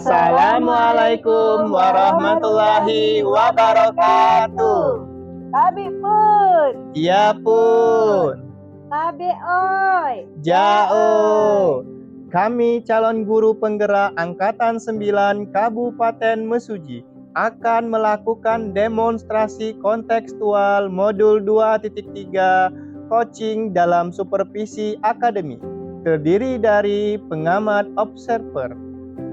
Assalamualaikum warahmatullahi wabarakatuh. Tabi pun, Iya pun. tabi oi. Jauh. Kami calon guru penggerak Angkatan 9 Kabupaten Mesuji akan melakukan demonstrasi kontekstual modul 2.3 coaching dalam supervisi akademik. Terdiri dari pengamat observer,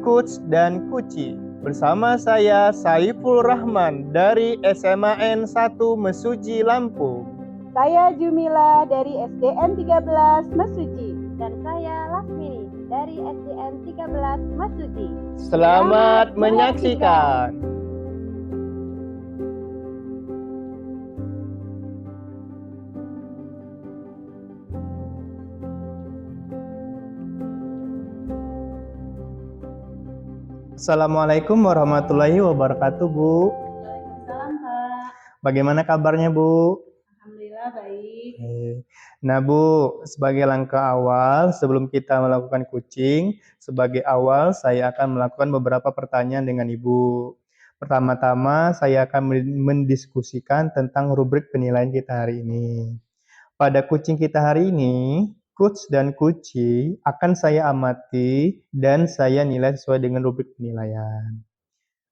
coach dan kuci. Bersama saya Saiful Rahman dari SMAN 1 Mesuji Lampung. Saya Jumila dari SDN 13 Mesuji. Dan saya Lasmini dari SDN 13 Mesuji. Selamat menyaksikan. Assalamualaikum warahmatullahi wabarakatuh, Bu. Waalaikumsalam, Pak. Bagaimana kabarnya, Bu? Alhamdulillah baik. Nah, Bu, sebagai langkah awal sebelum kita melakukan coaching, sebagai awal saya akan melakukan beberapa pertanyaan dengan Ibu. Pertama-tama, saya akan mendiskusikan tentang rubrik penilaian kita hari ini. Pada coaching kita hari ini, coach dan kuci akan saya amati dan saya nilai sesuai dengan rubrik penilaian.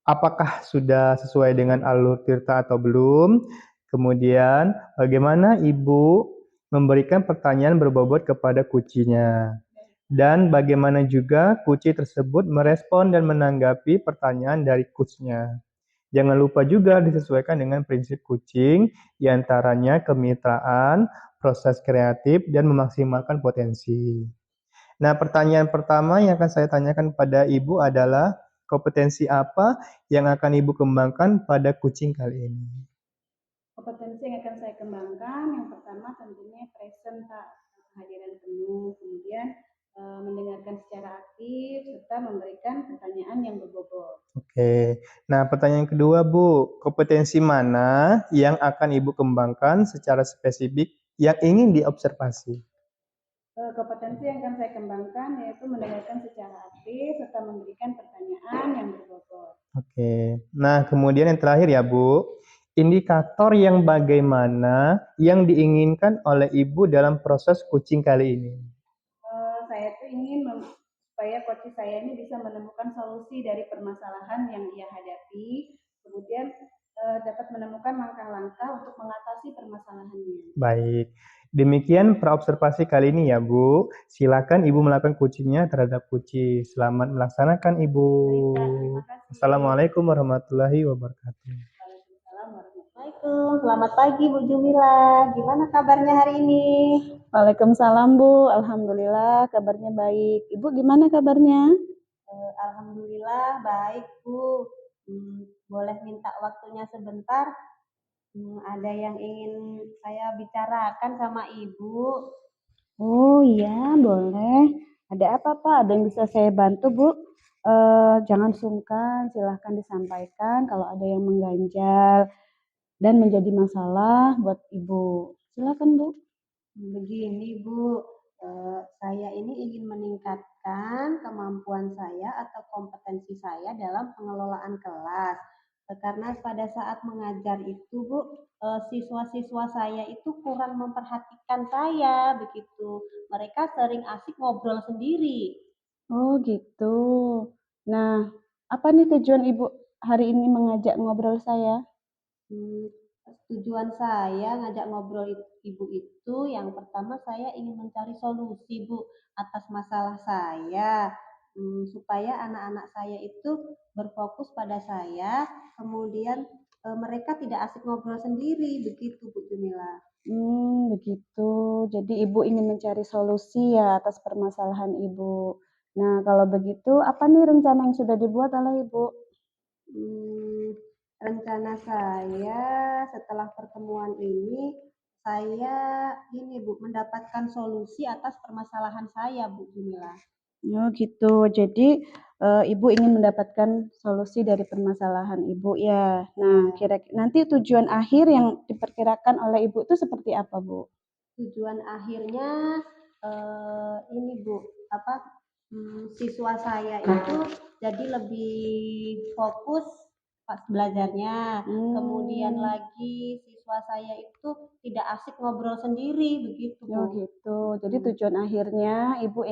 Apakah sudah sesuai dengan alur tirta atau belum? Kemudian, bagaimana Ibu memberikan pertanyaan berbobot kepada kucinya? Dan bagaimana juga kuci tersebut merespon dan menanggapi pertanyaan dari coachnya. Jangan lupa juga disesuaikan dengan prinsip coaching, diantaranya kemitraan, proses kreatif, dan memaksimalkan potensi. Nah, pertanyaan pertama yang akan saya tanyakan pada Ibu adalah kompetensi apa yang akan Ibu kembangkan pada coaching kali ini? Kompetensi yang akan saya kembangkan, yang pertama tentunya present, Pak, kehadiran penuh, kemudian mendengarkan secara aktif, serta memberikan pertanyaan yang berbobot. Oke, nah pertanyaan kedua, Bu, kompetensi mana yang akan Ibu kembangkan secara spesifik yang ingin diobservasi? Kompetensi yang akan saya kembangkan yaitu mendengarkan secara aktif, serta memberikan pertanyaan yang berbobot. Oke, nah kemudian yang terakhir ya, Bu, indikator yang bagaimana yang diinginkan oleh Ibu dalam proses coaching kali ini? Saya tuh ingin supaya coach saya ini bisa menemukan solusi dari permasalahan yang ia hadapi, kemudian dapat menemukan langkah-langkah untuk mengatasi permasalahannya. Baik, demikian praobservasi kali ini ya, Bu. Silakan Ibu melakukan coachingnya terhadap kuci. Selamat melaksanakan, Ibu. Baik, Kak, terima kasih. Assalamualaikum warahmatullahi wabarakatuh. Waalaikumsalam warahmatullahi wabarakatuh. Selamat pagi Bu Jumila, gimana kabarnya hari ini? Waalaikumsalam Bu, alhamdulillah kabarnya baik. Ibu gimana kabarnya? Alhamdulillah baik Bu. Boleh minta waktunya sebentar? Ada yang ingin saya bicarakan sama Ibu. Oh iya, boleh. Ada apa Pak? Ada yang bisa saya bantu Bu? Jangan sungkan, silahkan disampaikan kalau ada yang mengganjal dan menjadi masalah buat Ibu. Silakan Bu. Begini Bu, saya ini ingin meningkatkan kemampuan saya atau kompetensi saya dalam pengelolaan kelas. Karena pada saat mengajar itu Bu, siswa-siswa saya itu kurang memperhatikan saya begitu. Mereka sering asik ngobrol sendiri. Oh gitu. Nah, apa nih tujuan Ibu hari ini mengajak ngobrol saya? Tujuan saya ngajak ngobrol Ibu itu yang pertama saya ingin mencari solusi Bu atas masalah saya, supaya anak-anak saya itu berfokus pada saya, kemudian mereka tidak asik ngobrol sendiri, begitu Bu Jumila. Begitu. Jadi Ibu ingin mencari solusi ya atas permasalahan Ibu. Nah, kalau begitu apa nih rencana yang sudah dibuat oleh Ibu? Rencana saya setelah pertemuan ini, saya ini Bu, mendapatkan solusi atas permasalahan saya Bu Jumila. Oh gitu. Jadi Ibu ingin mendapatkan solusi dari permasalahan Ibu ya. Nah, nanti tujuan akhir yang diperkirakan oleh Ibu itu seperti apa Bu? Tujuan akhirnya ini Bu, Siswa saya itu jadi lebih fokus pas belajarnya. Kemudian lagi siswa saya itu tidak asik ngobrol sendiri begitu, Oh Bu. gitu. Jadi tujuan akhirnya Ibu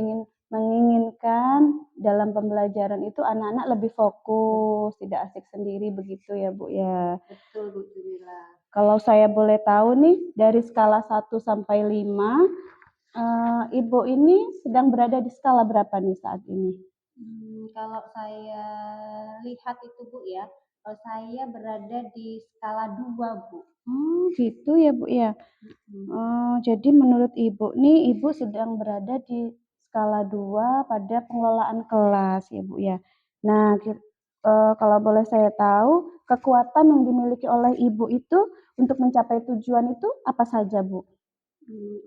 menginginkan dalam pembelajaran itu anak-anak lebih fokus, tidak asik sendiri begitu ya Bu ya. Betul, Bu Jumila. Kalau saya boleh tahu nih dari skala 1 sampai 5, Ibu ini sedang berada di skala berapa nih saat ini? Kalau saya lihat itu, Bu ya, saya berada di skala 2, Bu. Oh gitu ya Bu ya. Jadi menurut Ibu nih, Ibu sedang berada di skala 2 pada pengelolaan kelas ya Bu ya. Nah, kalau boleh saya tahu, kekuatan yang dimiliki oleh Ibu itu untuk mencapai tujuan itu apa saja Bu?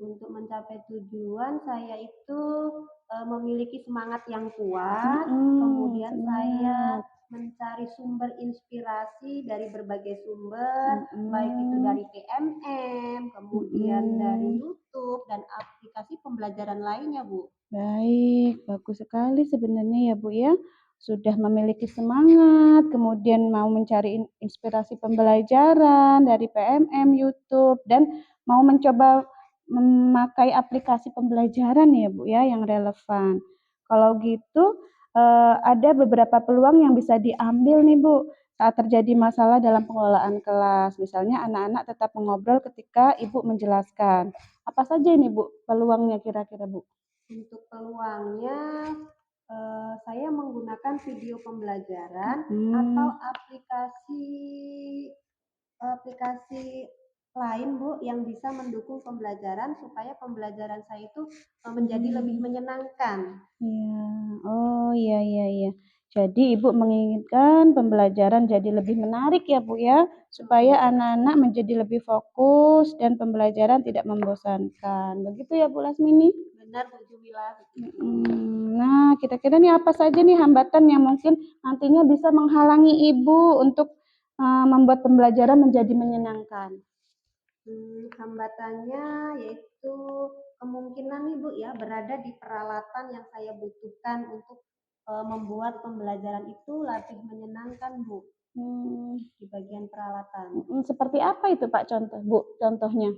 Untuk mencapai tujuan saya itu memiliki semangat yang kuat, kemudian saya Semangat. mencari sumber inspirasi dari berbagai sumber, baik itu Mhm, dari PMM, kemudian dari mhm. YouTube dan aplikasi pembelajaran lainnya, Bu. Baik, bagus sekali sebenarnya ya Bu ya. Sudah memiliki semangat, kemudian mau mencari inspirasi pembelajaran dari PMM, YouTube, dan mau mencoba memakai aplikasi pembelajaran ya Bu ya yang relevan. Kalau gitu, ada beberapa peluang yang bisa diambil nih Bu saat terjadi masalah dalam pengelolaan kelas. Misalnya anak-anak tetap mengobrol ketika Ibu menjelaskan. Apa saja ini Bu peluangnya kira-kira Bu? Untuk peluangnya, saya menggunakan video pembelajaran atau Hmm, aplikasi aplikasi lain, Bu, yang bisa mendukung pembelajaran supaya pembelajaran saya itu menjadi lebih menyenangkan. iya. Oh, iya iya iya. Jadi Ibu menginginkan pembelajaran jadi lebih menarik ya, Bu, ya, supaya Betul. anak-anak menjadi lebih fokus dan pembelajaran tidak membosankan. Begitu ya, Bu Lasmini? Benar, Bu Jumila, begitu. Nah, kira-kira nih apa saja nih hambatan yang mungkin nantinya bisa menghalangi Ibu untuk, membuat pembelajaran menjadi menyenangkan? Hambatannya yaitu kemungkinan nih, Bu, ya, berada di peralatan yang saya butuhkan untuk membuat pembelajaran itu lebih menyenangkan, Bu, Mmm, di bagian peralatan. Seperti apa itu, Pak, Bu, contohnya?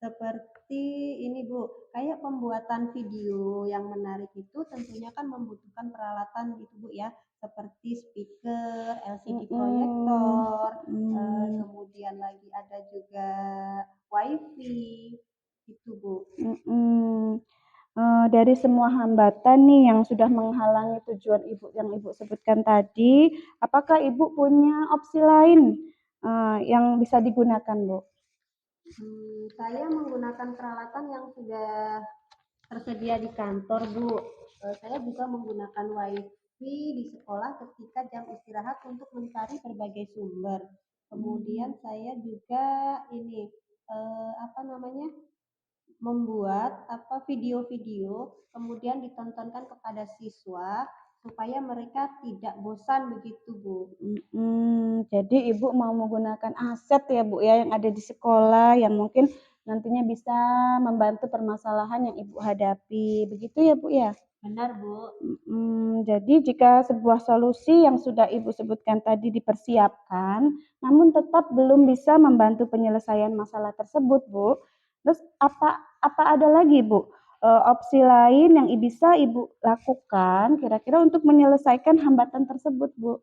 Seperti ini, Bu, kayak pembuatan video yang menarik itu tentunya kan membutuhkan peralatan gitu, Bu, ya, seperti speaker, LCD Mhm, proyektor, mmm, kemudian lagi ada juga WiFi, itu, Bu. mhm. Dari semua hambatan nih yang sudah menghalangi tujuan Ibu yang Ibu sebutkan tadi, apakah Ibu punya opsi lain, yang bisa digunakan, Bu? Saya menggunakan peralatan yang sudah tersedia di kantor, Bu. Saya juga menggunakan WiFi di sekolah ketika jam istirahat untuk mencari berbagai sumber. Kemudian Mmm, saya juga ini apa namanya? Membuat apa video-video kemudian ditontonkan kepada siswa supaya mereka tidak bosan begitu, Bu. Jadi Ibu mau menggunakan aset ya, Bu, ya, yang ada di sekolah yang mungkin nantinya bisa membantu permasalahan yang Ibu hadapi, begitu ya, Bu, ya? Benar, Bu. Jadi jika sebuah solusi yang sudah Ibu sebutkan tadi dipersiapkan, namun tetap belum bisa membantu penyelesaian masalah tersebut, Bu. Terus apa apa ada lagi, Bu, opsi lain yang bisa Ibu lakukan kira-kira untuk menyelesaikan hambatan tersebut, Bu?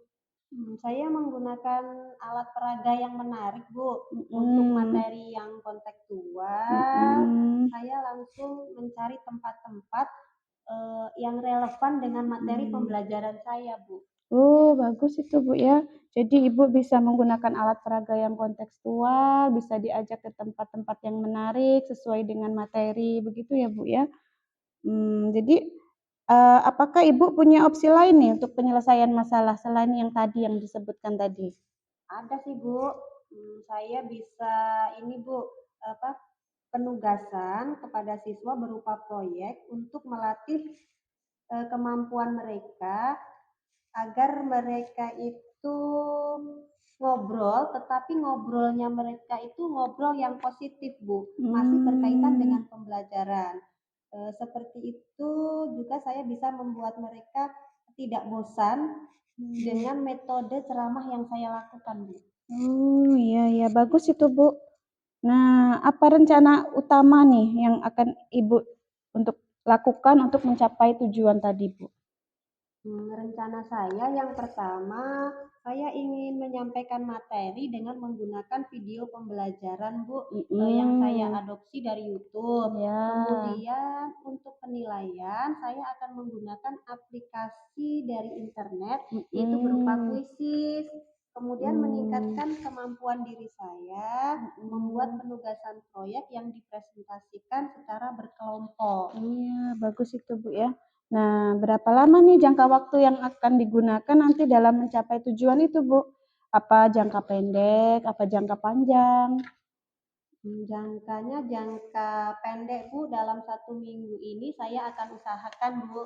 Saya menggunakan alat peraga yang menarik, Bu. Untuk Mhm, materi yang kontekstual, mhm, saya langsung mencari tempat-tempat yang relevan dengan materi mmm. pembelajaran saya, Bu. Oh, bagus itu, Bu, ya. Jadi Ibu bisa menggunakan alat peraga yang kontekstual, bisa diajak ke tempat-tempat yang menarik sesuai dengan materi, begitu ya, Bu, ya? Jadi, apakah Ibu punya opsi lain nih untuk penyelesaian masalah selain yang tadi yang disebutkan tadi? Ada sih, Bu. Saya bisa ini, Bu, apa penugasan kepada siswa berupa proyek untuk melatih kemampuan mereka agar mereka itu ngobrol, tetapi ngobrolnya mereka itu ngobrol yang positif, Bu. Masih berkaitan Mmm, dengan pembelajaran. Seperti itu juga saya bisa membuat mereka tidak bosan dengan metode ceramah yang saya lakukan, Bu. Oh, iya iya, bagus itu, Bu. Nah, apa rencana utama nih yang akan Ibu untuk lakukan untuk mencapai tujuan tadi, Bu? Rencana saya yang pertama, saya ingin menyampaikan materi dengan menggunakan video pembelajaran, Bu, yang saya Mhm. adopsi dari YouTube. Ya. Kemudian untuk penilaian, saya akan menggunakan aplikasi dari internet, yaitu berupa Mhm. kuisis. Kemudian Mmm. meningkatkan kemampuan diri saya, membuat Mhm. penugasan proyek yang dipresentasikan secara berkelompok. Iya, bagus itu, Bu, ya. Nah, berapa lama nih jangka waktu yang akan digunakan nanti dalam mencapai tujuan itu, Bu? Apa jangka pendek, apa jangka panjang? Jangkanya jangka pendek, Bu, dalam 1 minggu ini saya akan usahakan, Bu.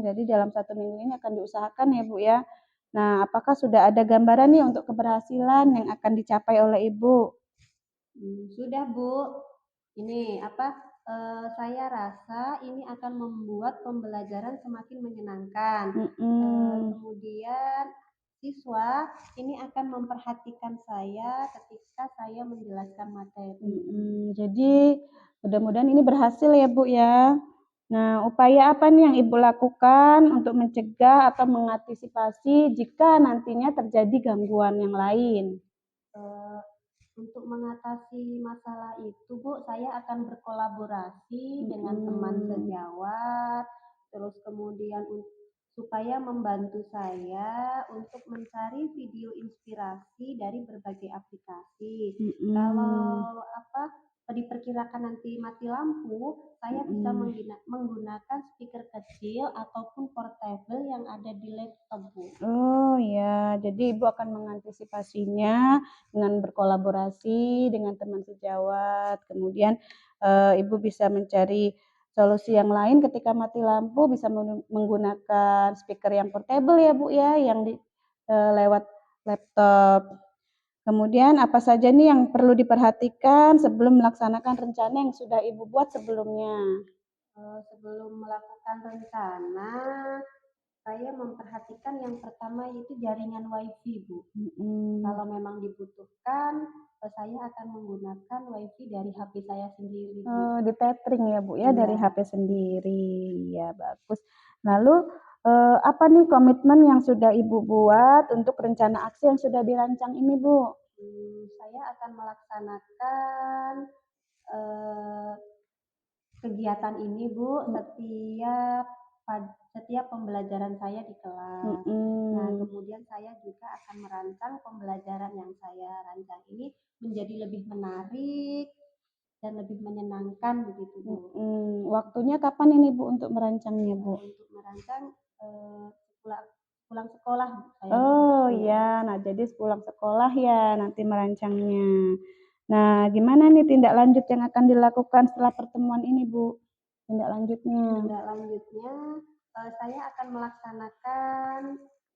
Jadi dalam 1 minggu ini akan diusahakan ya, Bu, ya. Nah, apakah sudah ada gambaran nih untuk keberhasilan yang akan dicapai oleh Ibu? Sudah, Bu. Ini apa, saya rasa ini akan membuat pembelajaran semakin menyenangkan. Mhm. Kemudian siswa ini akan memperhatikan saya ketika saya menjelaskan materi. Jadi mudah-mudahan ini berhasil ya, Bu, ya. Nah, upaya apa nih yang Ibu lakukan untuk mencegah atau mengantisipasi jika nantinya terjadi gangguan yang lain? Eee, untuk mengatasi masalah itu, Bu, saya akan berkolaborasi dengan teman Mhm. sejawat, terus kemudian supaya membantu saya untuk mencari video inspirasi dari berbagai aplikasi. Mhm. Kalau apa, diperkirakan nanti mati lampu, saya bisa Mhm. menggunakan speaker kecil ataupun portable yang ada di laptop, Bu. Oh ya, jadi Ibu akan mengantisipasinya dengan berkolaborasi dengan teman sejawat, kemudian, Ibu bisa mencari solusi yang lain ketika mati lampu bisa menggunakan speaker yang portable ya, Bu, ya, yang lewat laptop. Kemudian apa saja nih yang perlu diperhatikan sebelum melaksanakan rencana yang sudah Ibu buat sebelumnya? Sebelum melakukan rencana, saya memperhatikan yang pertama itu jaringan WiFi, Bu. Mhm. Kalau memang dibutuhkan, saya akan menggunakan WiFi dari HP saya sendiri, Bu. Oh, di-tethering ya, Bu, ya, dari Iya. HP sendiri. Ya, bagus. Lalu, apa nih komitmen yang sudah Ibu buat untuk rencana aksi yang sudah dirancang ini, Bu? Saya akan melaksanakan eh, kegiatan ini, Bu, setiap pembelajaran saya di kelas. Nah, Mhm. kemudian saya juga akan merancang pembelajaran yang saya rancang ini menjadi lebih menarik dan lebih menyenangkan begitu, Bu. Waktunya kapan ini, Bu, untuk merancangnya, Bu? Untuk merancang pulang pulang sekolah, Bu, saya Oh, begitu. iya. Nah, jadi sepulang sekolah ya nanti merancangnya. Nah, gimana nih tindak lanjut yang akan dilakukan setelah pertemuan ini, Bu? Tindak lanjutnya? Tindak lanjutnya, saya akan melaksanakan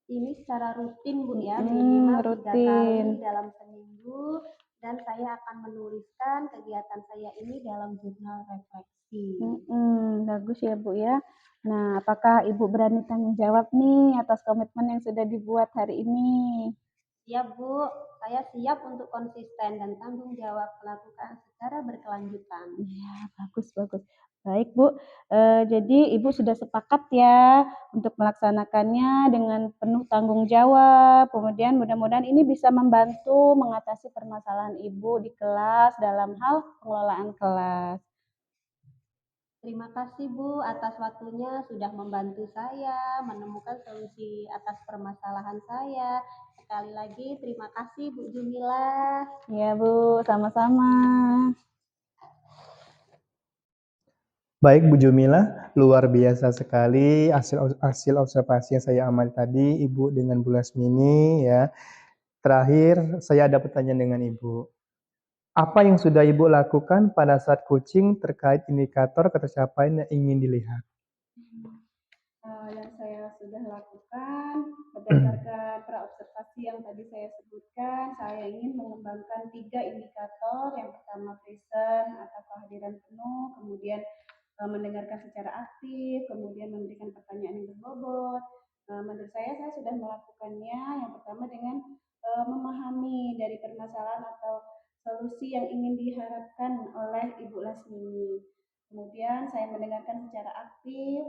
ini secara rutin, Bu, ya, minimal 3 Rutin. kali dalam seminggu dan saya akan menuliskan kegiatan saya ini dalam jurnal refleksi. Bagus ya, Bu, ya. Nah, apakah Ibu berani tanggung jawab nih atas komitmen yang sudah dibuat hari ini? Siap, Bu, saya siap untuk konsisten dan tanggung jawab melakukan secara berkelanjutan. Iya, bagus bagus. Baik, Bu, jadi Ibu sudah sepakat ya untuk melaksanakannya dengan penuh tanggung jawab, kemudian mudah-mudahan ini bisa membantu mengatasi permasalahan Ibu di kelas dalam hal pengelolaan kelas. Terima kasih, Bu, atas waktunya sudah membantu saya menemukan solusi atas permasalahan saya. Sekali lagi terima kasih, Bu Jumila. Iya, Bu, sama-sama. Baik Bu Jumila, luar biasa sekali hasil observasi yang saya amati tadi Ibu dengan Bu Lasmini ya. Terakhir, saya ada pertanyaan dengan Ibu. Apa yang sudah Ibu lakukan pada saat coaching terkait indikator ketercapaian yang ingin dilihat? Yang saya sudah lakukan berdasarkan praobservasi yang tadi saya sebutkan, saya ingin mengembangkan 3 indikator. Yang pertama present atau kehadiran penuh, kemudian mendengarkan secara aktif, kemudian memberikan pertanyaan yang berbobot. Menurut saya sudah melakukannya. Yang pertama dengan memahami dari permasalahan atau solusi yang ingin diharapkan oleh Ibu Lasmini. Kemudian saya mendengarkan secara aktif,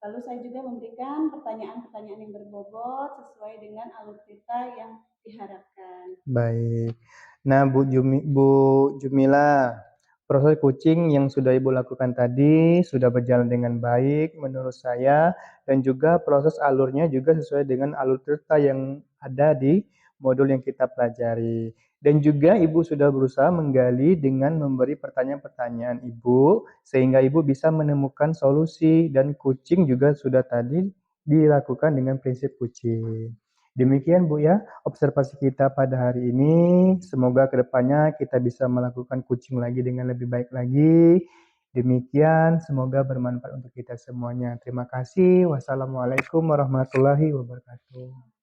lalu saya juga memberikan pertanyaan-pertanyaan yang berbobot sesuai dengan alur cerita yang diharapkan. Baik. Nah, Bu Jumila, proses coaching yang sudah Ibu lakukan tadi sudah berjalan dengan baik menurut saya dan juga proses alurnya juga sesuai dengan alur cerita yang ada di modul yang kita pelajari. Dan juga Ibu sudah berusaha menggali dengan memberi pertanyaan-pertanyaan Ibu sehingga Ibu bisa menemukan solusi dan coaching juga sudah tadi dilakukan dengan prinsip coaching. Demikian Bu ya, observasi kita pada hari ini. Semoga kedepannya kita bisa melakukan coaching lagi dengan lebih baik lagi. Demikian, semoga bermanfaat untuk kita semuanya. Terima kasih. Wassalamualaikum warahmatullahi wabarakatuh.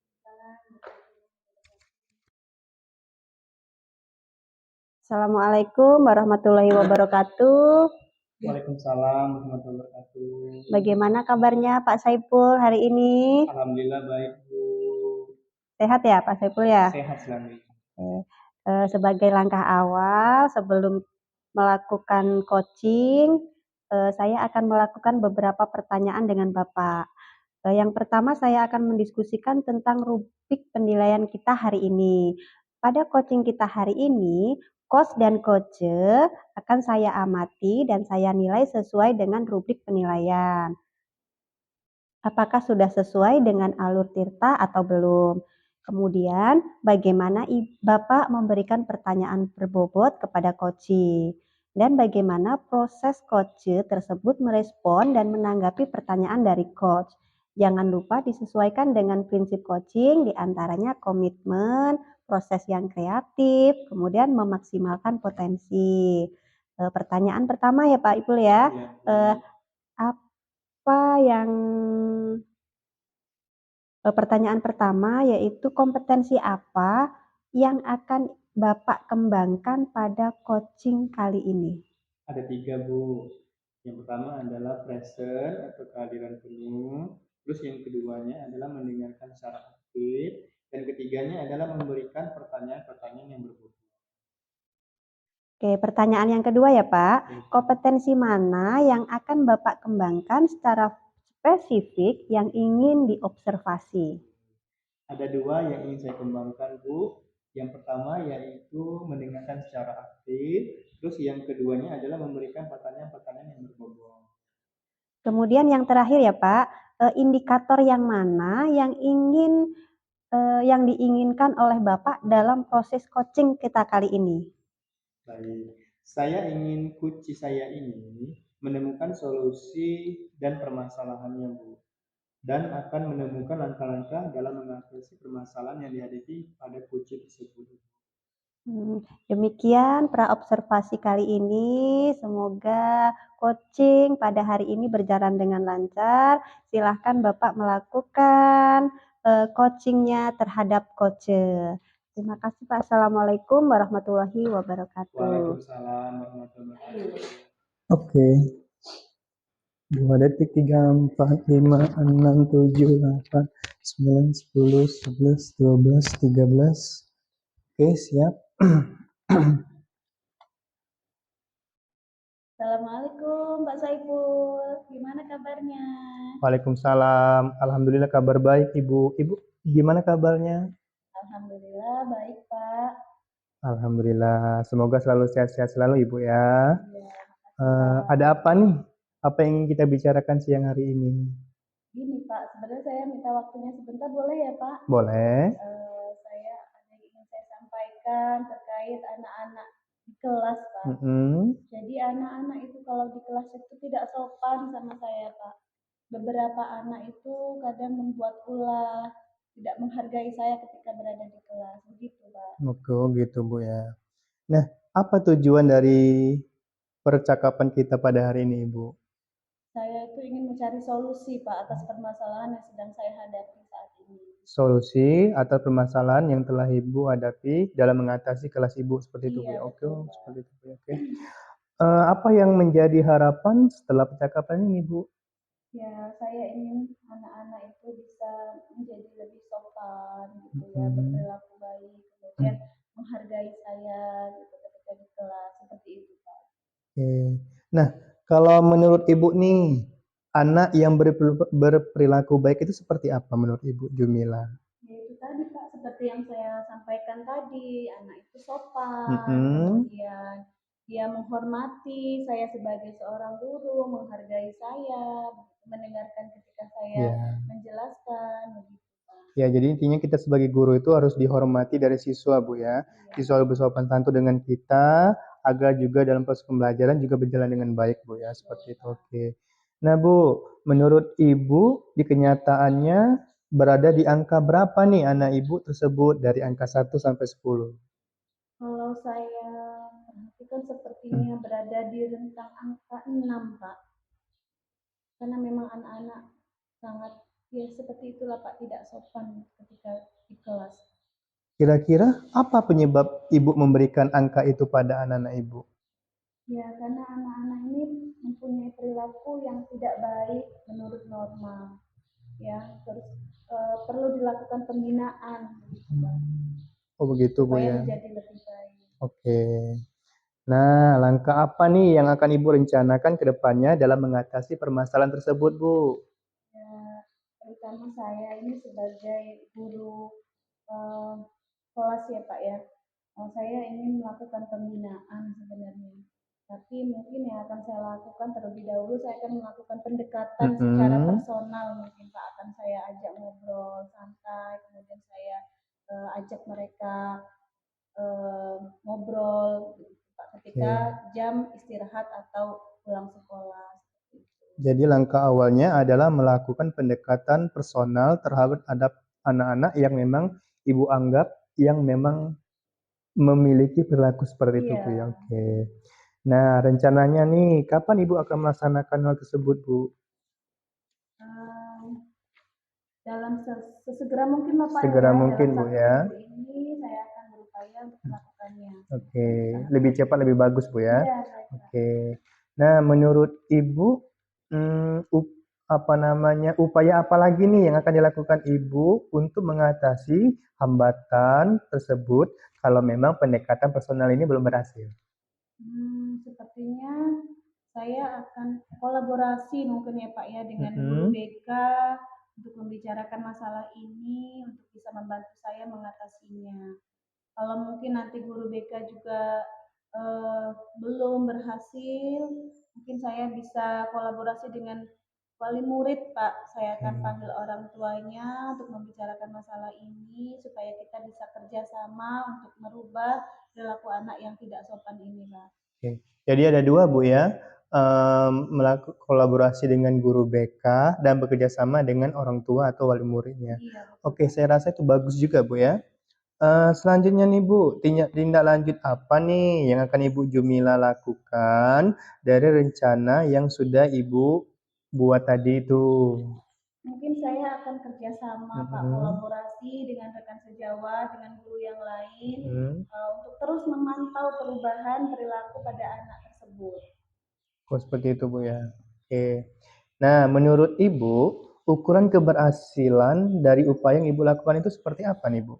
Assalamualaikum warahmatullahi wabarakatuh. Waalaikumsalam warahmatullahi wabarakatuh. Bagaimana kabarnya Pak Saiful hari ini? Alhamdulillah baik Bu. Sehat ya Pak Saiful ya? Sehat selalu. Sebagai langkah awal sebelum melakukan coaching, saya akan melakukan beberapa pertanyaan dengan Bapak. Yang pertama saya akan mendiskusikan tentang rubrik penilaian kita hari ini. Pada coaching kita hari ini, coach dan coach akan saya amati dan saya nilai sesuai dengan rubrik penilaian. Apakah sudah sesuai dengan alur tirta atau belum? Kemudian, bagaimana Bapak memberikan pertanyaan berbobot kepada coach? Dan bagaimana proses coach tersebut merespon dan menanggapi pertanyaan dari coach? Jangan lupa disesuaikan dengan prinsip coaching, diantaranya komitmen, proses yang kreatif, kemudian memaksimalkan potensi. Pertanyaan pertama ya Pak Ipul ya. Apa yang pertanyaan pertama yaitu kompetensi apa yang akan Bapak kembangkan pada coaching kali ini? Ada 3 Bu. Yang pertama adalah present atau kehadiran penuh. Terus yang keduanya adalah mendengarkan secara aktif. Dan ketiganya adalah memberikan pertanyaan-pertanyaan yang berbobot. Oke, pertanyaan yang kedua ya Pak. Kompetensi mana yang akan Bapak kembangkan secara spesifik yang ingin diobservasi? Ada 2 yang ingin saya kembangkan Bu. Yang pertama yaitu mendengarkan secara aktif. Terus yang keduanya adalah memberikan pertanyaan-pertanyaan yang berbobot. Kemudian yang terakhir ya Pak, indikator yang mana yang diinginkan oleh Bapak dalam proses coaching kita kali ini? Baik, saya ingin kunci saya ini menemukan solusi dan permasalahannya Bu. Dan akan menemukan langkah-langkah dalam mengatasi permasalahan yang dihadapi pada kunci tersebut. Demikian praobservasi kali ini. Semoga coaching pada hari ini berjalan dengan lancar. Silahkan Bapak melakukan coachingnya terhadap coach. Terima kasih Pak. Assalamualaikum warahmatullahi wabarakatuh. Waalaikumsalam warahmatullahi wabarakatuh. Oke. 2 detik, 3, 4, 5, 6, 7, 8, 9, 10, 11, 12, 13. Oke, siap. Assalamualaikum Pak Saiful, gimana kabarnya? Waalaikumsalam. Alhamdulillah kabar baik Ibu. Ibu gimana kabarnya? Alhamdulillah baik Pak. Alhamdulillah. Semoga selalu sehat-sehat selalu Ibu ya. Ya, Ada apa nih? Apa yang ingin kita bicarakan siang hari ini? gini Pak, sebenarnya saya minta waktunya sebentar boleh ya Pak? Boleh. Saya ada yang ingin saya sampaikan terkait anak-anak di kelas Pak. Jadi anak-anak itu kalau di kelas itu tidak sopan sama saya Pak. Beberapa anak itu kadang membuat ulah, tidak menghargai saya ketika berada di kelas, begitu Pak. Oke, gitu Bu ya. Nah, apa tujuan dari percakapan kita pada hari ini Ibu? Saya itu ingin mencari solusi Pak atas permasalahan yang sedang saya hadapi saat ini. Solusi atau permasalahan yang telah Ibu hadapi dalam mengatasi kelas Ibu seperti itu Bu Iya ya. Oke, betul Pak. seperti itu Bu ya. Oke. Apa yang menjadi harapan setelah percakapan ini, Bu? Ya, saya ingin anak-anak itu bisa menjadi lebih sopan gitu ya, Mhm. berperilaku baik, kemudian menghargai saya gitu ketika di kelas, seperti itu, Pak. Oke. Nah, kalau menurut Ibu nih, anak yang berperilaku baik itu seperti apa menurut Ibu Jumila? Ya itu tadi, Pak, seperti yang saya sampaikan tadi, anak itu sopan, Mhm. kemudian dia menghormati saya sebagai seorang guru, menghargai saya, mendengarkan ketika saya Ya. menjelaskan, begitu, Pak. Ya, jadi intinya kita sebagai guru itu harus dihormati dari siswa, Bu, ya. Iya, Siswa bersopan santun dengan kita, agar juga dalam proses pembelajaran juga berjalan dengan baik, Bu, ya, betul, seperti itu, Pak. oke. Nah, Bu, menurut Ibu di kenyataannya berada di angka berapa nih anak Ibu tersebut dari angka 1 sampai 10? Kalau saya perhatikan Hmm. sepertinya berada di rentang angka 6, Pak. Karena memang anak-anak sangat, ya seperti itulah Pak, tidak sopan ketika di kelas. Kira-kira apa penyebab Ibu memberikan angka itu pada anak-anak Ibu? Ya, karena anak-anak ini mempunyai perilaku yang tidak baik menurut norma. Ya, terus perlu dilakukan pembinaan, begitu Pak, Oh, begitu, Bu, supaya ya. menjadi lebih baik. Oke. Nah, langkah apa nih yang akan Ibu rencanakan ke depannya dalam mengatasi permasalahan tersebut, Bu? Ya, terutama saya ini sebagai guru eh, kelas ya Pak ya. Saya ingin melakukan pembinaan sebenarnya. Tapi mungkin yang akan saya lakukan terlebih dahulu, saya akan melakukan pendekatan secara Mhm. personal mungkin Pak. Akan saya ajak ngobrol santai, kemudian saya ajak mereka ngobrol gitu, Pak, ketika Oke. jam istirahat atau pulang sekolah. Seperti itu. Jadi langkah awalnya adalah melakukan pendekatan personal terhadap anak-anak yang memang Ibu anggap yang memang memiliki perilaku seperti itu, Bu, ya. Iya, Oke. Nah, rencananya nih, kapan Ibu akan melaksanakan hal tersebut, Bu? eh, dalam sesegera mungkin Bapak Segera ya, dalam mungkin, Bu, satu ya. minggu ini saya akan berupaya untuk melakukannya. Oke, Sangat lebih baik. cepat lebih bagus, Bu, ya. Iya, baik Pak. Oke. Nah, menurut Ibu, apa namanya, upaya apa lagi nih yang akan dilakukan Ibu untuk mengatasi hambatan tersebut kalau memang pendekatan personal ini belum berhasil? Sepertinya saya akan kolaborasi mungkin ya Pak ya dengan guru Mhm. BK untuk membicarakan masalah ini untuk bisa membantu saya mengatasinya. Kalau mungkin nanti guru BK juga eh, belum berhasil, mungkin saya bisa kolaborasi dengan wali murid, Pak. Saya akan Oke. panggil orang tuanya untuk membicarakan masalah ini supaya kita bisa kerjasama untuk merubah perilaku anak yang tidak sopan ini, Pak. Oke. Jadi ada dua, Bu, ya. Melakukan kolaborasi dengan guru BK dan bekerja sama dengan orang tua atau wali muridnya. Iya, betul, Oke, Pak. saya rasa itu bagus juga, Bu, ya. Selanjutnya nih, Bu, tindak lanjut apa nih yang akan Ibu Jumila lakukan dari rencana yang sudah Ibu buat tadi itu? Mungkin saya akan kerjasama, Pak, Mhm. kolaborasi dengan rekan sejawat, dengan guru yang lain, Mhm. untuk terus memantau perubahan perilaku pada anak tersebut. Oh, seperti itu, Bu, ya. Oke. Nah, menurut Ibu, ukuran keberhasilan dari upaya yang Ibu lakukan itu seperti apa nih, Bu?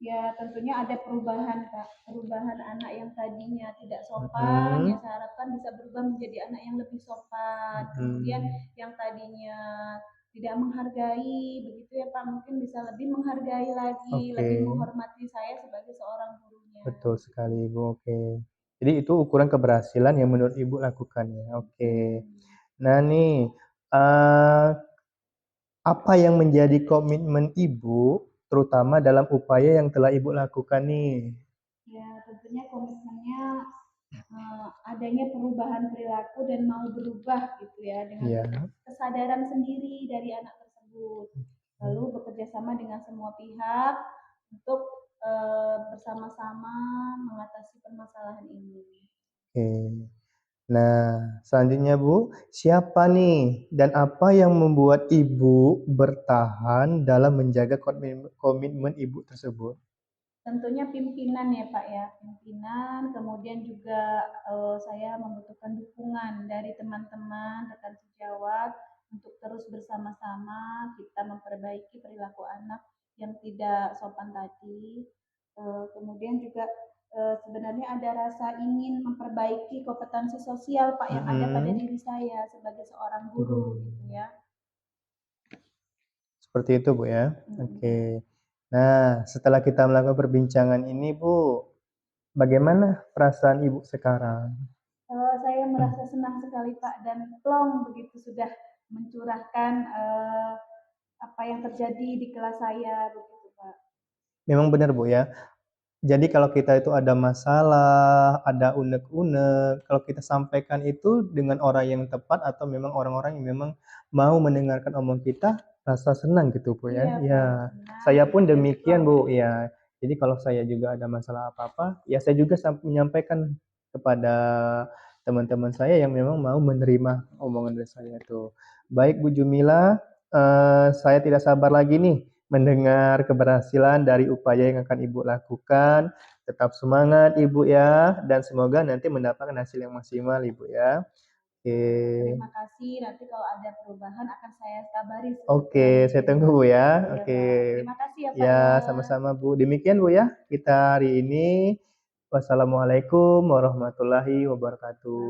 Ya, tentunya ada perubahan, Kak. Perubahan anak yang tadinya tidak sopan, ya Mhm. saya harapkan bisa berubah menjadi anak yang lebih sopan. Kemudian Mhm. yang tadinya tidak menghargai, begitu ya Pak, mungkin bisa lebih menghargai lagi, Oke. lebih menghormati saya sebagai seorang gurunya. Betul sekali, Ibu, oke. Jadi itu ukuran keberhasilan yang menurut Ibu lakukan ya, oke. Hmm. Nah nih, eee, apa yang menjadi komitmen Ibu, terutama dalam upaya yang telah Ibu lakukan nih? Ya, tentunya komitmennya adanya perubahan perilaku dan mau berubah gitu ya dengan Iya. kesadaran sendiri dari anak tersebut. Lalu bekerja sama dengan semua pihak untuk bersama-sama mengatasi permasalahan ini. Oke. Nah, selanjutnya Bu, siapa nih dan apa yang membuat Ibu bertahan dalam menjaga komitmen Ibu tersebut? Tentunya pimpinan ya Pak ya, pimpinan, kemudian juga saya membutuhkan dukungan dari teman-teman, rekan sejawat untuk terus bersama-sama kita memperbaiki perilaku anak yang tidak sopan tadi. Kemudian juga sebenarnya ada rasa ingin memperbaiki kompetensi sosial Pak yang ada pada diri saya sebagai seorang guru gitu ya. Seperti itu Bu ya. Oke. Nah, setelah kita melakukan perbincangan ini Bu, bagaimana perasaan Ibu sekarang? Saya merasa senang sekali Pak dan plong begitu sudah mencurahkan apa yang terjadi di kelas saya begitu Pak. Memang benar Bu ya. Jadi kalau kita itu ada masalah, ada unek-unek, kalau kita sampaikan itu dengan orang yang tepat atau memang orang-orang yang memang mau mendengarkan omong kita, rasa senang gitu Bu ya. Iya Pak, Ya, senang saya pun dan demikian plong. Bu, ya. Jadi kalau saya juga ada masalah apa-apa, ya saya juga menyampaikan kepada teman-teman saya yang memang mau menerima omongan dari saya itu. Baik Bu Jumila, saya tidak sabar lagi nih mendengar keberhasilan dari upaya yang akan Ibu lakukan. Tetap semangat Ibu ya, dan semoga nanti mendapatkan hasil yang maksimal Ibu ya. Oke. Terima kasih, nanti kalau ada perubahan akan saya kabari Oke, saya tunggu Bu ya. Iya Oke. Pak, terima kasih ya Pak Ya, ya. sama-sama Bu. Demikian Bu ya, kita hari ini. Wassalamualaikum warahmatullahi Waalaikumsalam. wabarakatuh.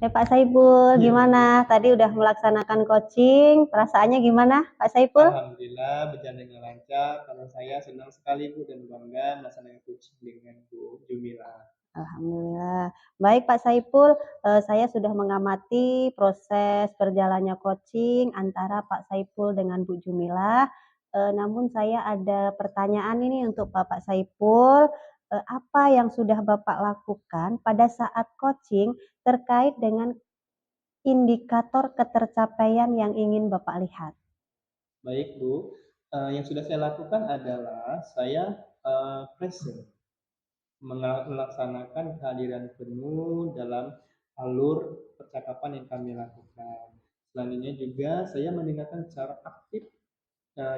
Ya Pak Saiful, gimana? Tadi udah melaksanakan coaching, perasaannya gimana Pak Saiful? Alhamdulillah berjalan dengan lancar. Kalau saya senang sekali Bu dan bangga melaksanakan coaching dengan Bu Jumila. Alhamdulillah. Baik Pak Saiful, saya sudah mengamati proses berjalannya coaching antara Pak Saiful dengan Bu Jumila. Namun saya ada pertanyaan ini untuk Bapak Saiful. Apa yang sudah Bapak lakukan pada saat coaching terkait dengan indikator ketercapaian yang ingin Bapak lihat? Baik Bu, yang sudah saya lakukan adalah saya present, melaksanakan kehadiran penuh dalam alur percakapan yang kami lakukan. Selanjutnya juga saya mendengarkan secara aktif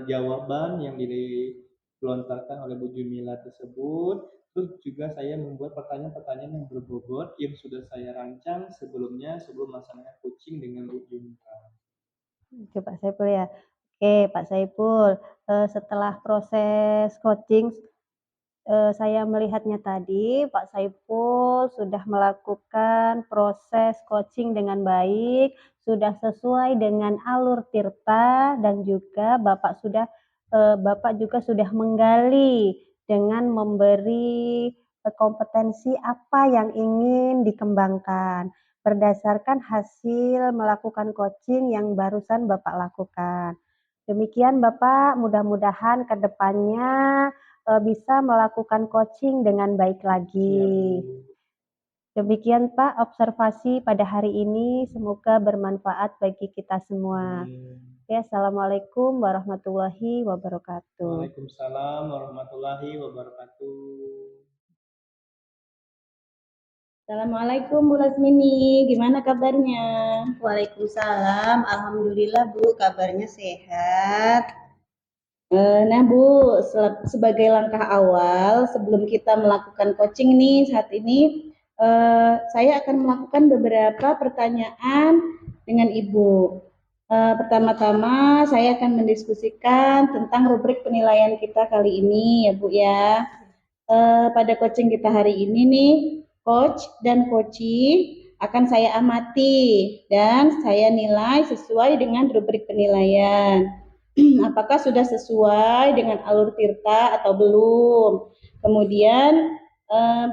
jawaban yang dilontarkan oleh Bu Jumila tersebut. Terus juga saya membuat pertanyaan-pertanyaan yang berbobot yang sudah saya rancang sebelumnya sebelum melaksanakan coaching dengan Bu Jumila. Oke Pak Saiful ya. Oke Pak Saiful, setelah proses coaching saya melihatnya tadi Pak Saiful sudah melakukan proses coaching dengan baik, sudah sesuai dengan alur tirta dan juga Bapak juga sudah menggali dengan memberi kompetensi apa yang ingin dikembangkan berdasarkan hasil melakukan coaching yang barusan Bapak lakukan. Demikian Bapak, mudah-mudahan ke depannya bisa melakukan coaching dengan baik lagi. Demikian Pak observasi pada hari ini, semoga bermanfaat bagi kita semua. Ya, Assalamualaikum warahmatullahi wabarakatuh. Waalaikumsalam warahmatullahi wabarakatuh. Assalamualaikum Bu Lasmini, gimana kabarnya? Waalaikumsalam, alhamdulillah Bu, kabarnya sehat. Nah Bu, sebagai langkah awal sebelum kita melakukan coaching nih saat ini, saya akan melakukan beberapa pertanyaan dengan Ibu. Pertama-tama saya akan mendiskusikan tentang rubrik penilaian kita kali ini ya Bu ya. Pada coaching kita hari ini nih, coach dan coachee akan saya amati dan saya nilai sesuai dengan rubrik penilaian. Apakah sudah sesuai dengan alur tirta atau belum. Kemudian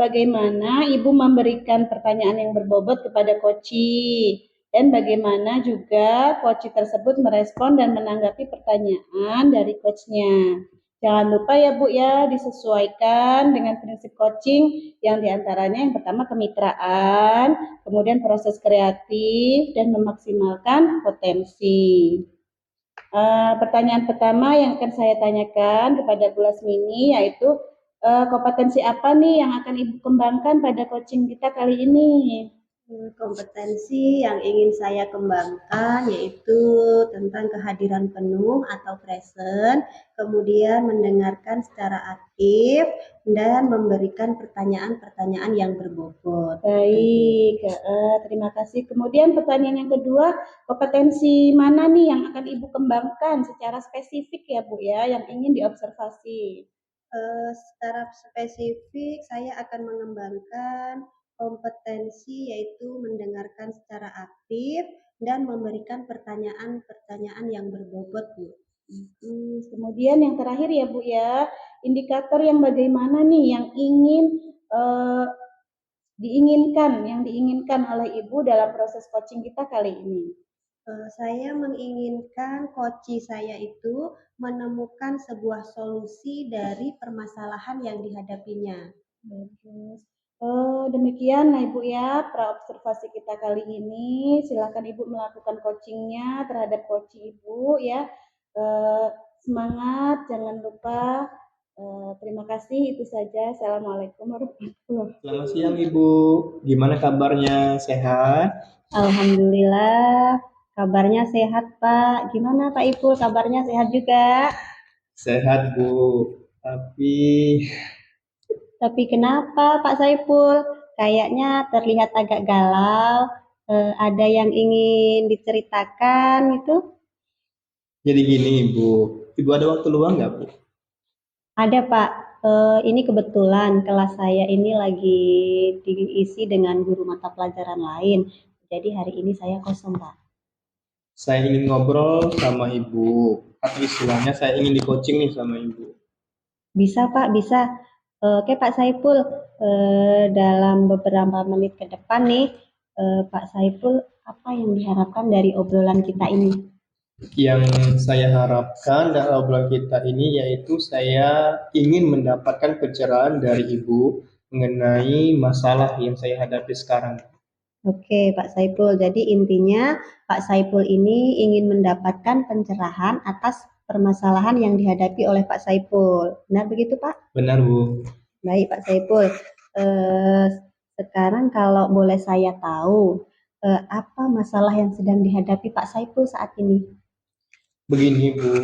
bagaimana Ibu memberikan pertanyaan yang berbobot kepada coachee dan bagaimana juga coachee tersebut merespon dan menanggapi pertanyaan dari coachnya. Jangan lupa ya Bu ya, disesuaikan dengan prinsip coaching yang diantaranya yang pertama kemitraan, kemudian proses kreatif, dan memaksimalkan potensi. Pertanyaan pertama yang akan saya tanyakan kepada Bu Lasmini yaitu kompetensi apa nih yang akan Ibu kembangkan pada coaching kita kali ini? Kompetensi yang ingin saya kembangkan yaitu tentang kehadiran penuh atau present, kemudian mendengarkan secara aktif, dan memberikan pertanyaan-pertanyaan yang berbobot. Baik, terima kasih. Kemudian pertanyaan yang kedua, kompetensi mana nih yang akan Ibu kembangkan secara spesifik ya Bu ya, yang ingin diobservasi? Secara spesifik, saya akan mengembangkan kompetensi yaitu mendengarkan secara aktif dan memberikan pertanyaan-pertanyaan yang berbobot, Bu. Kemudian yang terakhir ya Bu ya, indikator yang bagaimana nih yang ingin eh, diinginkan oleh Ibu dalam proses coaching kita kali ini. Saya menginginkan coach saya itu menemukan sebuah solusi dari permasalahan yang dihadapinya. Bagus. Demikian nah Ibu ya, praobservasi kita kali ini. Silakan Ibu melakukan coachingnya terhadap coach Ibu ya. Semangat, jangan lupa. Terima kasih, itu saja. Assalamualaikum warahmatullahi wabarakatuh. Selamat siang Ibu, gimana kabarnya? Sehat? Alhamdulillah, kabarnya sehat Pak. Gimana Pak Ipul, kabarnya sehat juga? Sehat Bu, tapi Tapi kenapa Pak Saiful? Kayaknya terlihat agak galau. Ada yang ingin diceritakan itu? jadi gini Ibu. Ibu ada waktu luang nggak Bu? Ada Pak. Ini kebetulan kelas saya ini lagi diisi dengan guru mata pelajaran lain. Jadi hari ini saya kosong Pak. Saya ingin ngobrol sama Ibu, atau istilahnya saya ingin di coaching nih sama Ibu. Bisa Pak, bisa. Oke Pak Saiful, dalam beberapa menit ke depan nih, Pak Saiful, apa yang diharapkan dari obrolan kita ini? Yang saya harapkan dari obrolan kita ini yaitu saya ingin mendapatkan pencerahan dari Ibu mengenai masalah yang saya hadapi sekarang. Oke Pak Saiful, jadi intinya Pak Saiful ini ingin mendapatkan pencerahan atas permasalahan yang dihadapi oleh Pak Saiful. Benar begitu Pak? Benar Bu? Baik Pak Saiful. Eh, Sekarang kalau boleh saya tahu, apa masalah yang sedang dihadapi Pak Saiful saat ini? Begini Bu,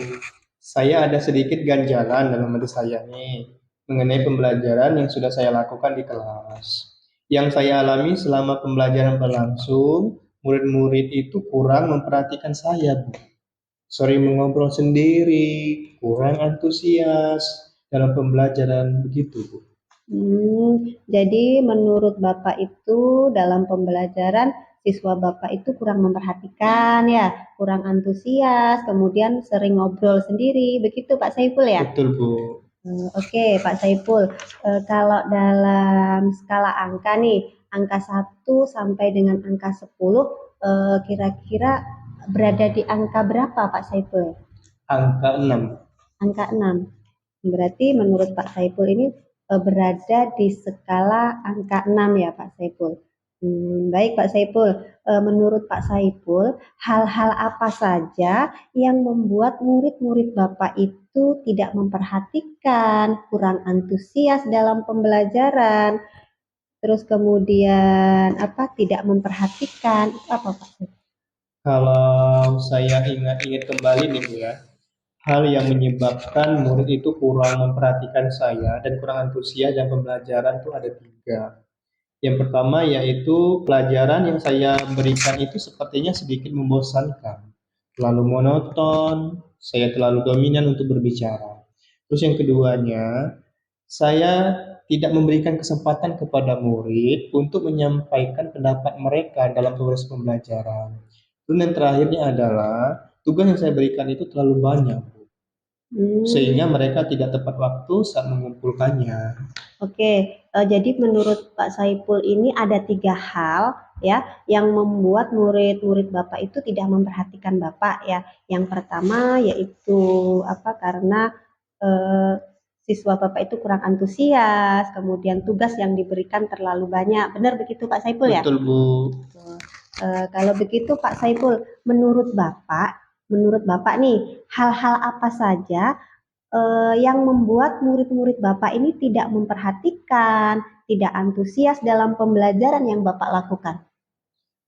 saya ada sedikit ganjalan dalam diri saya nih mengenai pembelajaran yang sudah saya lakukan di kelas. Yang saya alami selama pembelajaran berlangsung, murid-murid itu kurang memperhatikan saya Bu. Sering mengobrol sendiri, kurang antusias dalam pembelajaran begitu Bu. Jadi menurut Bapak itu dalam pembelajaran siswa Bapak itu kurang memperhatikan ya, kurang antusias, kemudian sering ngobrol sendiri, begitu Pak Saiful ya? Betul Bu. Oke Pak Saiful, kalau dalam skala angka nih, angka 1 sampai dengan angka 10, kira-kira berada di angka berapa Pak Saiful? Angka 6. Angka 6. Berarti menurut Pak Saiful ini berada di skala angka 6 ya Pak Saiful. Baik Pak Saiful, menurut Pak Saiful, hal-hal apa saja yang membuat murid-murid Bapak itu tidak memperhatikan, kurang antusias dalam pembelajaran, terus kemudian tidak memperhatikan, itu apa Pak Saiful? Kalau saya ingat-ingat kembali nih Bu ya, hal yang menyebabkan murid itu kurang memperhatikan saya dan kurang antusias dalam pembelajaran itu ada 3. Yang pertama yaitu pelajaran yang saya berikan itu sepertinya sedikit membosankan, terlalu monoton, saya terlalu dominan untuk berbicara. Terus yang keduanya, saya tidak memberikan kesempatan kepada murid untuk menyampaikan pendapat mereka dalam proses pembelajaran. Dan yang terakhirnya adalah tugas yang saya berikan itu terlalu banyak, sehingga mereka tidak tepat waktu saat mengumpulkannya. Oke, jadi menurut Pak Saiful ini ada 3 hal ya yang membuat murid-murid Bapak itu tidak memperhatikan Bapak ya. Yang pertama yaitu karena eh, siswa Bapak itu kurang antusias, kemudian tugas yang diberikan terlalu banyak. Benar begitu Pak Saiful ya? Betul Bu. Kalau begitu Pak Saiful, menurut Bapak nih, hal-hal apa saja yang membuat murid-murid Bapak ini tidak memperhatikan, tidak antusias dalam pembelajaran yang Bapak lakukan?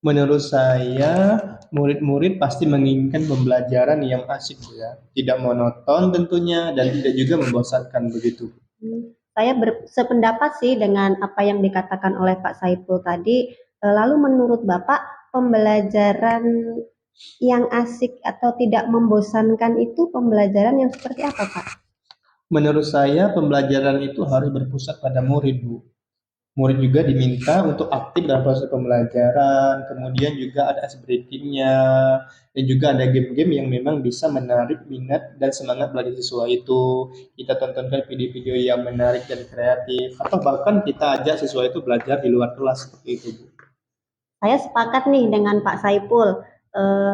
Menurut saya, murid-murid pasti menginginkan pembelajaran yang asik ya, tidak monoton tentunya dan tidak juga membosankan begitu. Saya sependapat sih dengan apa yang dikatakan oleh Pak Saiful tadi. Lalu menurut Bapak, pembelajaran yang asik atau tidak membosankan itu pembelajaran yang seperti apa, Pak? Menurut saya, pembelajaran itu harus berpusat pada murid, Bu. Murid juga diminta untuk aktif dalam proses pembelajaran, kemudian juga ada ice breakingnya, dan juga ada game-game yang memang bisa menarik minat dan semangat belajar siswa itu. Kita tontonkan video-video yang menarik dan kreatif, atau bahkan kita ajak siswa itu belajar di luar kelas seperti itu, Bu. Saya sepakat nih dengan Pak Saiful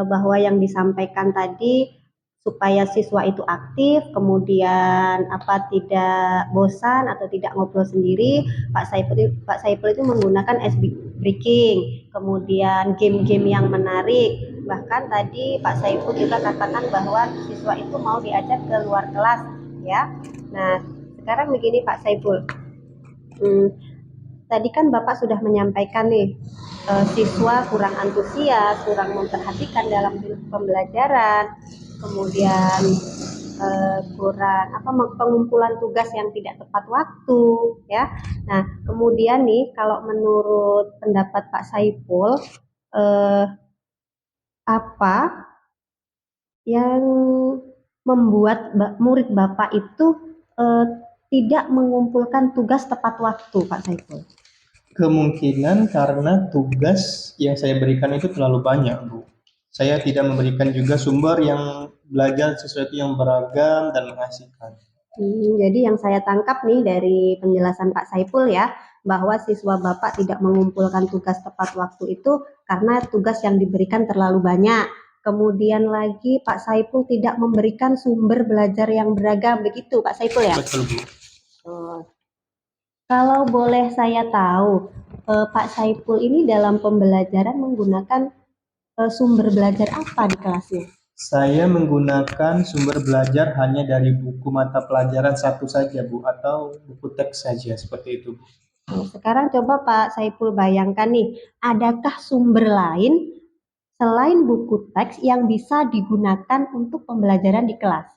bahwa yang disampaikan tadi supaya siswa itu aktif, kemudian tidak bosan atau tidak ngobrol sendiri. Pak Saiful itu menggunakan ice breaking, kemudian game-game yang menarik. Bahkan tadi Pak Saiful juga katakan bahwa siswa itu mau diajak ke luar kelas, ya. Nah, sekarang begini Pak Saiful. Hmm, Tadi kan Bapak sudah menyampaikan nih, siswa kurang antusias, kurang memperhatikan dalam pembelajaran, kemudian kurang pengumpulan tugas yang tidak tepat waktu, ya. Nah, kemudian nih kalau menurut pendapat Pak Saiful, eh, apa yang membuat murid Bapak itu eh, tidak mengumpulkan tugas tepat waktu, Pak Saiful? Kemungkinan karena tugas yang saya berikan itu terlalu banyak, Bu. Saya tidak memberikan juga sumber yang belajar sesuatu yang beragam dan mengasihkan. Jadi yang saya tangkap nih dari penjelasan Pak Saiful ya, bahwa siswa Bapak tidak mengumpulkan tugas tepat waktu itu karena tugas yang diberikan terlalu banyak. Kemudian lagi Pak Saiful tidak memberikan sumber belajar yang beragam, begitu Pak Saiful ya? Betul, Bu. Oh. Kalau boleh saya tahu, Pak Saiful ini dalam pembelajaran menggunakan sumber belajar apa di kelasnya? Saya menggunakan sumber belajar hanya dari buku mata pelajaran satu saja, Bu, atau buku teks saja, seperti itu. Nah, sekarang coba Pak Saiful bayangkan nih, adakah sumber lain selain buku teks yang bisa digunakan untuk pembelajaran di kelas?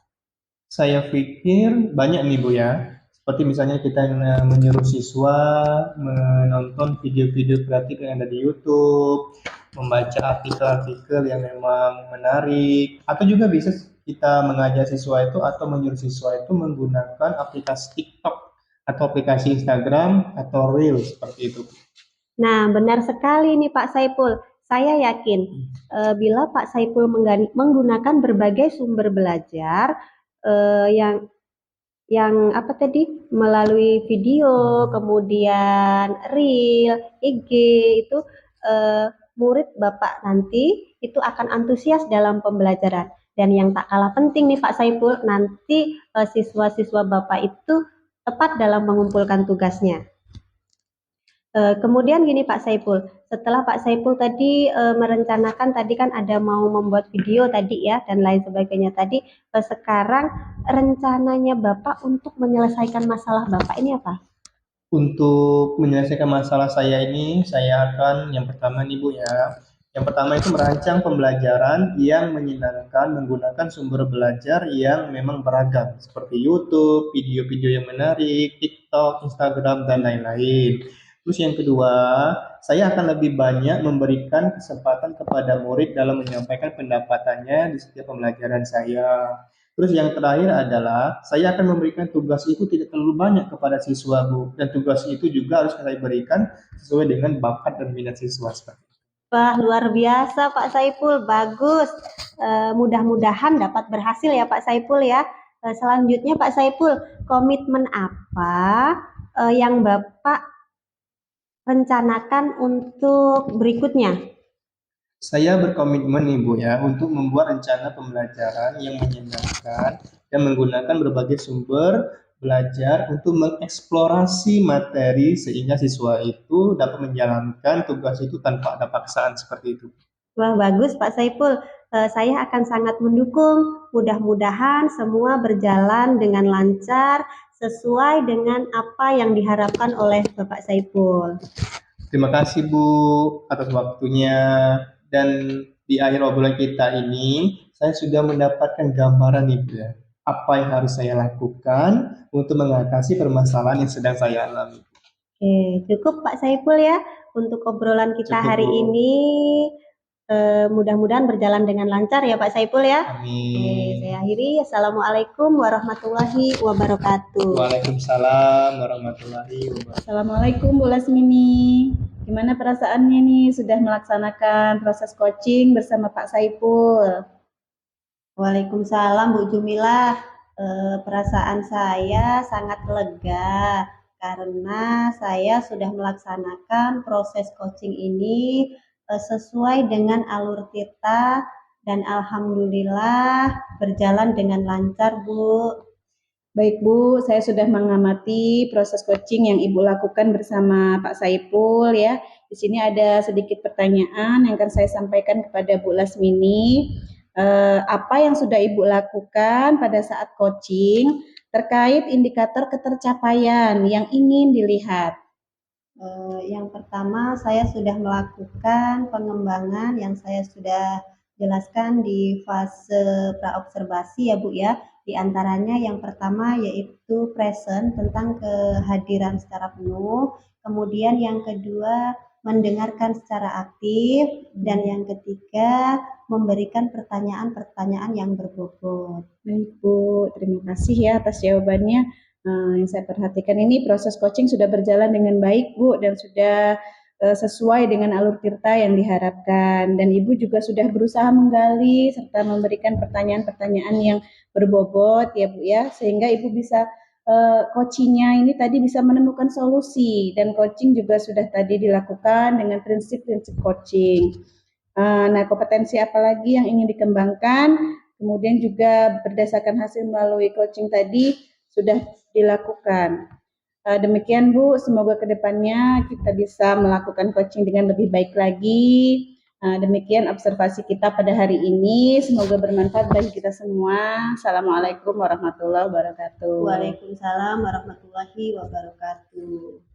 Saya pikir banyak nih, Bu ya. Seperti misalnya kita menyuruh siswa menonton video-video kreatif yang ada di YouTube, membaca artikel-artikel yang memang menarik, atau juga bisa kita mengajak siswa itu atau menyuruh siswa itu menggunakan aplikasi TikTok atau aplikasi Instagram atau Reels seperti itu. Nah, benar sekali nih Pak Saiful. Saya yakin bila Pak Saiful menggunakan berbagai sumber belajar yang apa tadi melalui video, kemudian reel, IG itu murid Bapak nanti itu akan antusias dalam pembelajaran. Dan yang tak kalah penting nih Pak Saiful, nanti siswa-siswa Bapak itu tepat dalam mengumpulkan tugasnya. Kemudian gini Pak Saiful, setelah Pak Saiful tadi merencanakan tadi kan ada mau membuat video tadi ya dan lain sebagainya tadi, sekarang rencananya Bapak untuk menyelesaikan masalah Bapak ini apa? Untuk menyelesaikan masalah saya ini, saya akan yang pertama nih Bu ya. Yang pertama itu merancang pembelajaran yang menyenangkan menggunakan sumber belajar yang memang beragam seperti YouTube, video-video yang menarik, TikTok, Instagram dan lain-lain. Terus yang kedua, saya akan lebih banyak memberikan kesempatan kepada murid dalam menyampaikan pendapatannya di setiap pembelajaran saya. Terus yang terakhir adalah saya akan memberikan tugas itu tidak terlalu banyak kepada siswa, Bu. Dan tugas itu juga harus saya berikan sesuai dengan bakat dan minat siswa. Wah, luar biasa Pak Saiful, bagus. Mudah-mudahan dapat berhasil ya Pak Saiful ya. Selanjutnya Pak Saiful, komitmen apa yang Bapak rencanakan untuk berikutnya? Saya berkomitmen nih Bu ya untuk membuat rencana pembelajaran yang menyenangkan dan menggunakan berbagai sumber belajar untuk mengeksplorasi materi sehingga siswa itu dapat menjalankan tugas itu tanpa ada paksaan seperti itu. Wah, bagus Pak Saiful. Saya akan sangat mendukung. Mudah-mudahan semua berjalan dengan lancar sesuai dengan apa yang diharapkan oleh Bapak Saiful. Terima kasih Bu atas waktunya. Dan di akhir obrolan kita ini, saya sudah mendapatkan gambaran nih Bu ya. Apa yang harus saya lakukan untuk mengatasi permasalahan yang sedang saya alami. Oke, cukup Pak Saiful ya untuk obrolan kita Cukup hari Bu. ini. Mudah-mudahan berjalan dengan lancar ya Pak Saiful ya. Oke, Amin. saya akhiri. Assalamualaikum warahmatullahi wabarakatuh. Waalaikumsalam warahmatullahi wabarakatuh. Assalamualaikum Bu Lasmini. Gimana perasaannya nih sudah melaksanakan proses coaching bersama Pak Saiful? Waalaikumsalam Bu Jumilah. Perasaan saya sangat lega karena saya sudah melaksanakan proses coaching ini sesuai dengan alur kita dan alhamdulillah berjalan dengan lancar Bu. Baik Bu, saya sudah mengamati proses coaching yang Ibu lakukan bersama Pak Saiful ya. Di sini ada sedikit pertanyaan yang akan saya sampaikan kepada Bu Lasmini. Apa yang sudah Ibu lakukan pada saat coaching terkait indikator ketercapaian yang ingin dilihat? Yang pertama, saya sudah melakukan pengembangan yang saya sudah jelaskan di fase praobservasi ya Bu ya. Di antaranya yang pertama yaitu present tentang kehadiran secara penuh. Kemudian yang kedua mendengarkan secara aktif. Dan yang ketiga memberikan pertanyaan-pertanyaan yang berbobot. Baik Bu, terima kasih ya atas jawabannya. Yang saya perhatikan ini proses coaching sudah berjalan dengan baik Bu dan sudah sesuai dengan alur tirta yang diharapkan, dan Ibu juga sudah berusaha menggali serta memberikan pertanyaan-pertanyaan yang berbobot ya Bu ya, sehingga Ibu bisa coachingnya ini tadi bisa menemukan solusi, dan coaching juga sudah tadi dilakukan dengan prinsip-prinsip coaching. Nah, kompetensi apa lagi yang ingin dikembangkan? Kemudian juga berdasarkan hasil melalui coaching tadi sudah dilakukan. Demikian Bu, semoga kedepannya kita bisa melakukan coaching dengan lebih baik lagi. Demikian observasi kita pada hari ini, semoga bermanfaat bagi kita semua. Assalamualaikum warahmatullahi wabarakatuh. Waalaikumsalam warahmatullahi wabarakatuh.